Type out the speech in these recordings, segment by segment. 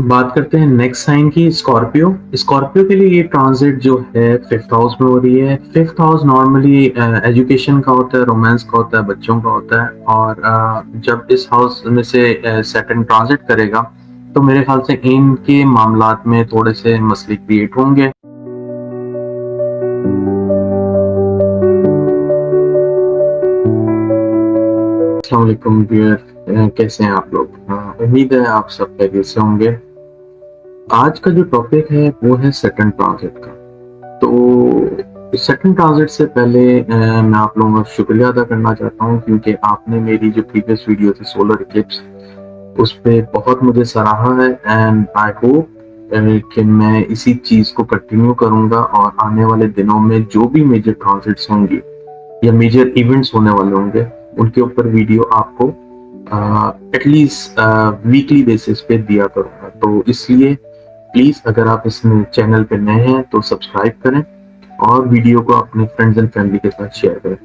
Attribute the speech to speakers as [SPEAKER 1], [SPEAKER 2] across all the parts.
[SPEAKER 1] बात करते हैं नेक्स्ट साइन की, स्कॉर्पियो। स्कॉर्पियो के लिए ये ट्रांजिट जो है फिफ्थ हाउस में हो रही है। फिफ्थ हाउस नॉर्मली एजुकेशन का होता है, रोमांस का होता है, बच्चों का होता है। और जब इस हाउस में से सैटर्न ट्रांजिट करेगा तो मेरे ख्याल से इनके मामलात में थोड़े से मसले क्रिएट होंगे। अस्सलाम वालेकुम व्यूअर, कैसे हैं आप लोग? उम्मीद है आप सब खैरियत से होंगे। आज का जो टॉपिक है वो है सैटर्न ट्रांजिट का। तो सेकंड ट्रांजिट से पहले मैं आप लोगों का शुक्रिया अदा करना चाहता हूँ, क्योंकि आपने मेरी जो प्रीवियस वीडियो थी सोलर इक्लिप्स, उस पे बहुत मुझे सराहा है। एंड आई होप कि मैं इसी चीज को कंटिन्यू करूंगा और आने वाले दिनों में जो भी मेजर ट्रांजिट्स होंगी या मेजर इवेंट्स होने वाले होंगे उनके ऊपर वीडियो आपको एटलीस्ट वीकली बेसिस पे दिया करूंगा। तो इसलिए प्लीज अगर आप इस चैनल पे नए हैं तो सब्सक्राइब करें और वीडियो को अपने फ्रेंड्स एंड फैमिली के साथ शेयर करें।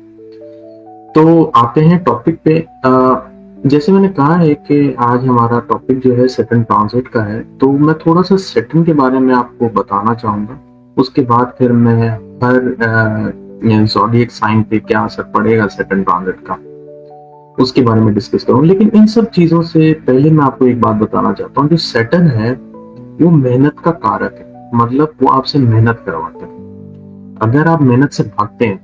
[SPEAKER 1] तो आते हैं टॉपिक पे। जैसे मैंने कहा है कि आज हमारा टॉपिक जो है सैटर्न ट्रांजिट का है, तो मैं थोड़ा सा सैटर्न के बारे में आपको बताना चाहूंगा। उसके बाद फिर मैं हर ज़ोडिएक साइन पे क्या असर पड़ेगा सैटर्न ट्रांजिट का, उसके बारे में डिस्कस करूँ। लेकिन इन सब चीजों से पहले मैं आपको एक बात बताना चाहता हूँ। जो सैटर्न है वो मेहनत का कारक है, मतलब वो आपसे मेहनत करवाता है। अगर आप मेहनत से भागते हैं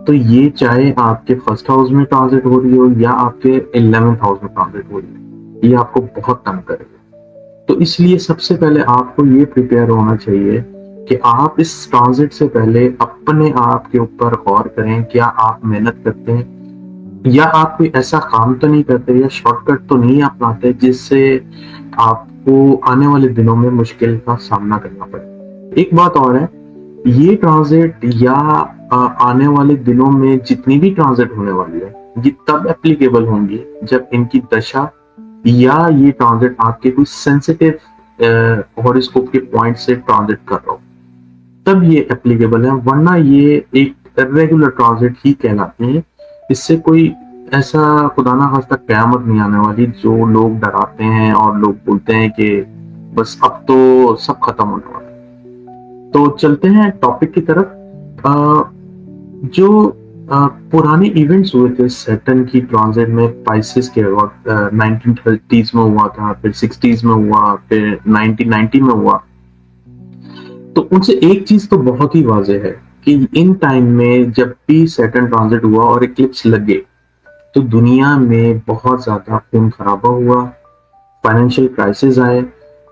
[SPEAKER 1] तो ये चाहे आपके फर्स्ट हाउस में ट्रांजिट हो रही हो या आपके 11th हाउस में ट्रांजिट हो रही हो, ये आपको बहुत तंग करेगा। तो इसलिए सबसे पहले आपको ये प्रिपेयर होना चाहिए कि आप इस ट्रांजिट से पहले अपने आप के ऊपर गौर करें। क्या आप मेहनत करते हैं या आप कोई ऐसा काम तो नहीं करते या शॉर्टकट तो नहीं अपनाते जिससे आपको आने वाले दिनों में मुश्किल का सामना करना पड़े। एक बात और है, ये ट्रांजिट या आने वाले दिनों में जितनी भी ट्रांजिट होने वाली है, ये तब एप्लीकेबल होंगी जब इनकी दशा या ये ट्रांजिट आपके कोई सेंसिटिव हॉरोस्कोप के पॉइंट से ट्रांजिट कर रहा हो, तब ये एप्लीकेबल है। वरना ये एक रेगुलर ट्रांजिट ही कहलाती है। इससे कोई ऐसा खुदा ना खास्ता कयामत नहीं आने वाली जो लोग डराते हैं और लोग बोलते हैं कि बस अब तो सब खत्म होने वाला है। तो चलते हैं टॉपिक की तरफ। जो पुराने इवेंट्स हुए थे सैटर्न की ट्रांजिट में पाइसेस के वक्त, 1930s में हुआ था, फिर 60s में हुआ, फिर 1990 में हुआ। तो उनसे एक चीज तो बहुत ही वाज़ेह है कि इन टाइम में जब भी सैटर्न ट्रांजिट हुआ और इक्लिप्स लगे तो दुनिया में बहुत ज्यादा खून खराबा हुआ, फाइनेंशियल क्राइसिस आए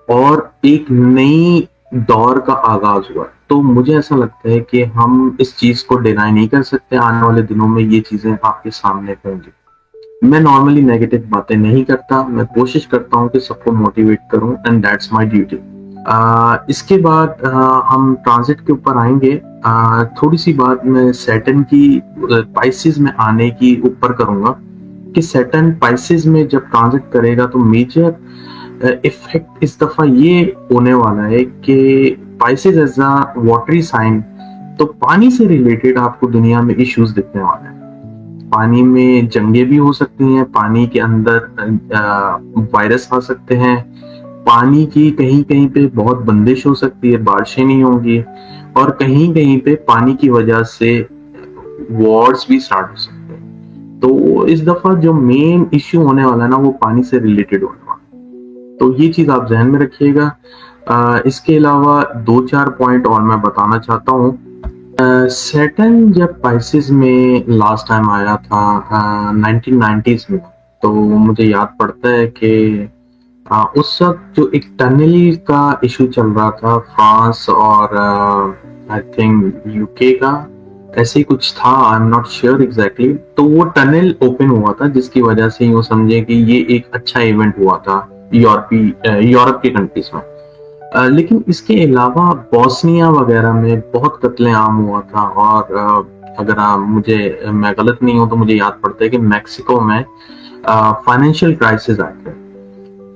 [SPEAKER 1] और एक नई दौर का आगाज हुआ। तो मुझे ऐसा लगता है कि हम इस चीज को डिनाई नहीं कर सकते, आने वाले दिनों में ये चीजें आपके सामने होंगी। मैं नॉर्मली नेगेटिव बातें नहीं करता, मैं कोशिश करता हूँ कि सबको मोटिवेट करूँ एंड दैट्स माय ड्यूटी। इसके बाद हम ट्रांजिट के ऊपर आएंगे। थोड़ी सी बात मैं सैटर्न की पाइसेस में आने की ऊपर करूंगा कि सैटर्न पाइसेस में जब ट्रांजिट करेगा तो मेजर इफेक्ट इस दफा ये होने वाला है कि Pisces as a watery sign, तो पानी से रिलेटेड आपको दुनिया में इश्यूज दिखने वाले हैं। पानी में जंगे भी हो सकती हैं, पानी के अंदर वायरस आ सकते हैं, पानी की कहीं कहीं पे बहुत बंदिश हो सकती है, बारिशें नहीं होंगी, और कहीं कहीं पे पानी की वजह से वॉर्स भी स्टार्ट हो सकते हैं। तो इस दफा जो मेन इश्यू होने वाला है ना, वो पानी से रिलेटेड होने वाला है। तो ये चीज आप जहन में रखिएगा। इसके अलावा दो चार पॉइंट और मैं बताना चाहता हूँ। सैटर्न जब पाइसेस में लास्ट टाइम आया था 1990s में, तो मुझे याद पड़ता है कि उस वक्त जो एक टनल का इशू चल रहा था फ्रांस और आई थिंक यूके का, ऐसे ही कुछ था, I am not sure exactly. तो वो टनल ओपन हुआ था जिसकी वजह से यूं समझे कि ये एक अच्छा इवेंट हुआ था यूरोप की कंट्रीज में। लेकिन इसके अलावा बोस्निया वगैरह में बहुत कत्लेआम हुआ था। और अगर मैं गलत नहीं हूं तो मुझे याद पड़ता है कि मैक्सिको में फाइनेंशियल क्राइसिस आए थे।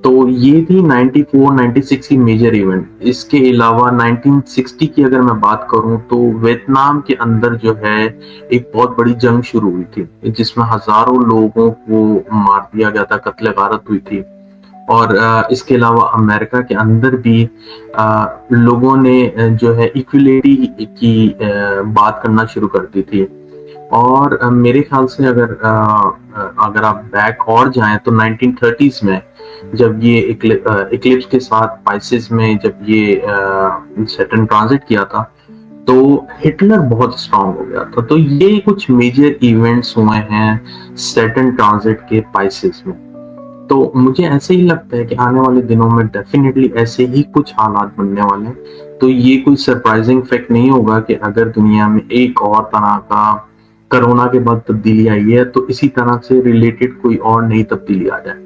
[SPEAKER 1] तो ये थी 94 96 की मेजर इवेंट। इसके अलावा 1960 की अगर मैं बात करूं तो वियतनाम के अंदर जो है एक बहुत बड़ी जंग शुरू हुई थी जिसमें हजारों लोगों को मार दिया गया था, कत्ले गारत हुई थी। और इसके अलावा अमेरिका के अंदर भी लोगों ने जो है इक्विलिटी की बात करना शुरू कर दी थी। और मेरे ख्याल से अगर आप बैक और जाएं तो 1930s में जब ये इक्लिप्स के साथ पाइसेस में जब ये सैटर्न ट्रांजिट किया था, तो हिटलर बहुत स्ट्रांग हो गया था। तो ये कुछ मेजर इवेंट्स हुए हैं सैटर्न ट्रांजिट के पाइसेस में। तो मुझे ऐसे ही लगता है कि आने वाले दिनों में डेफिनेटली ऐसे ही कुछ हालात बनने वाले हैं। तो ये कोई सरप्राइजिंग फैक्ट नहीं होगा कि अगर दुनिया में एक और तरह का कोरोना के बाद तब्दीली आई है तो इसी तरह से रिलेटेड कोई और नई तब्दीली आ जाए।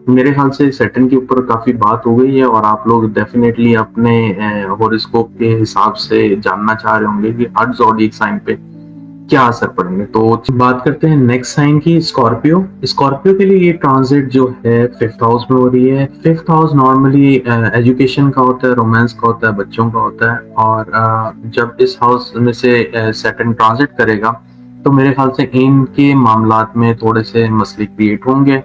[SPEAKER 1] मेरे ख्याल से सैटर्न के ऊपर काफी बात हो गई है और आप लोग डेफिनेटली अपने हॉरोस्कोप के हिसाब से जानना चाह रहे होंगे कि हर ज़ोडिएक साइन पे क्या असर पड़ेंगे। तो बात करते हैं नेक्स्ट साइन की, स्कॉर्पियो। स्कॉर्पियो के लिए ये ट्रांजिट जो है फिफ्थ हाउस में हो रही है। फिफ्थ हाउस नॉर्मली एजुकेशन का होता है, रोमांस का होता है, बच्चों का होता है। और जब इस हाउस में से सैटर्न ट्रांजिट करेगा तो मेरे ख्याल से इनके मामलात में थोड़े से मसले क्रिएट होंगे।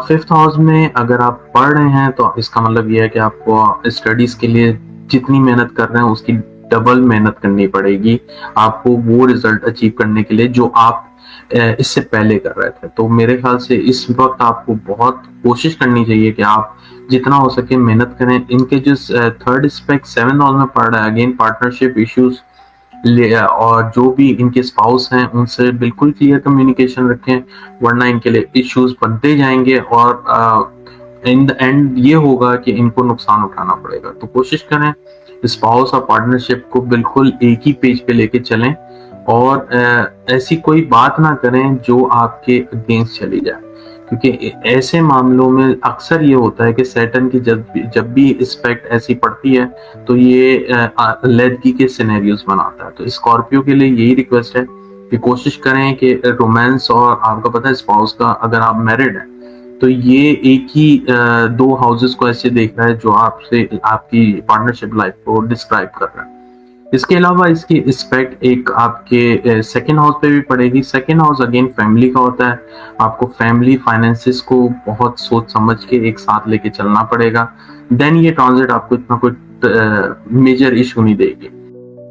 [SPEAKER 1] फिफ्थ हाउस में अगर आप पढ़ रहे हैं तो इसका मतलब ये है कि आपको स्टडीज के लिए जितनी मेहनत कर रहे हैं उसकी डबल मेहनत करनी पड़ेगी आपको वो रिजल्ट अचीव करने के लिए जो आप इससे पहले कर रहे थे। तो मेरे ख्याल से इस वक्त आपको बहुत कोशिश करनी चाहिए कि आप जितना हो सके मेहनत करें। इनके जो थर्ड एस्पेक्ट सेवन हाउस में पड़ रहा है, अगेन पार्टनरशिप इश्यूज और जो भी इनके स्पाउस हैं उनसे बिल्कुल क्लियर कम्युनिकेशन रखें, वरना इनके लिए इश्यूज बनते जाएंगे और इन द एंड ये होगा कि इनको नुकसान उठाना पड़ेगा। तो कोशिश करें स्पाउस और पार्टनरशिप को बिल्कुल एक ही पेज पे लेके चलें और ऐसी कोई बात ना करें जो आपके अगेंस्ट चली जाए, क्योंकि ऐसे मामलों में अक्सर ये होता है कि सैटर्न की जब भी इस्पेक्ट ऐसी पड़ती है तो ये अलहदगी के सिनेरियोस बनाता है। तो स्कॉर्पियो के लिए यही रिक्वेस्ट है कि कोशिश करें कि रोमांस और आपका पता है स्पाउस का, अगर आप मैरिड हैं तो ये एक ही दो हाउसेस को ऐसे देख रहा है जो आपसे आपकी पार्टनरशिप लाइफ को डिस्क्राइब कर रहा है। इसके अलावा इसकी इस्पेक्ट एक आपके सेकेंड हाउस पे भी पड़ेगी। सेकेंड हाउस अगेन फैमिली का होता है, आपको फैमिली फाइनेंसिस को बहुत सोच समझ के एक साथ लेके चलना पड़ेगा। देन ये ट्रांजिट आपको इतना कोई मेजर इशू नहीं देगी।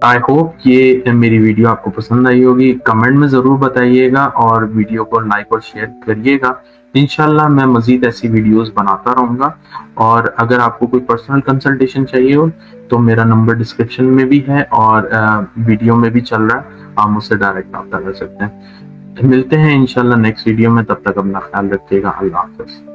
[SPEAKER 1] आई होप ये मेरी वीडियो आपको पसंद आई होगी। कमेंट में जरूर बताइएगा और वीडियो को लाइक और शेयर करिएगा। इंशाल्लाह मैं मजीद ऐसी वीडियोस बनाता रहूंगा। और अगर आपको कोई पर्सनल कंसल्टेशन चाहिए हो तो मेरा नंबर डिस्क्रिप्शन में भी है और वीडियो में भी चल रहा है, आप मुझसे डायरेक्ट रब्ता कर सकते हैं। मिलते हैं इंशाल्लाह नेक्स्ट वीडियो में, तब तक अपना ख्याल रखिएगा। अल्लाह हाफिज।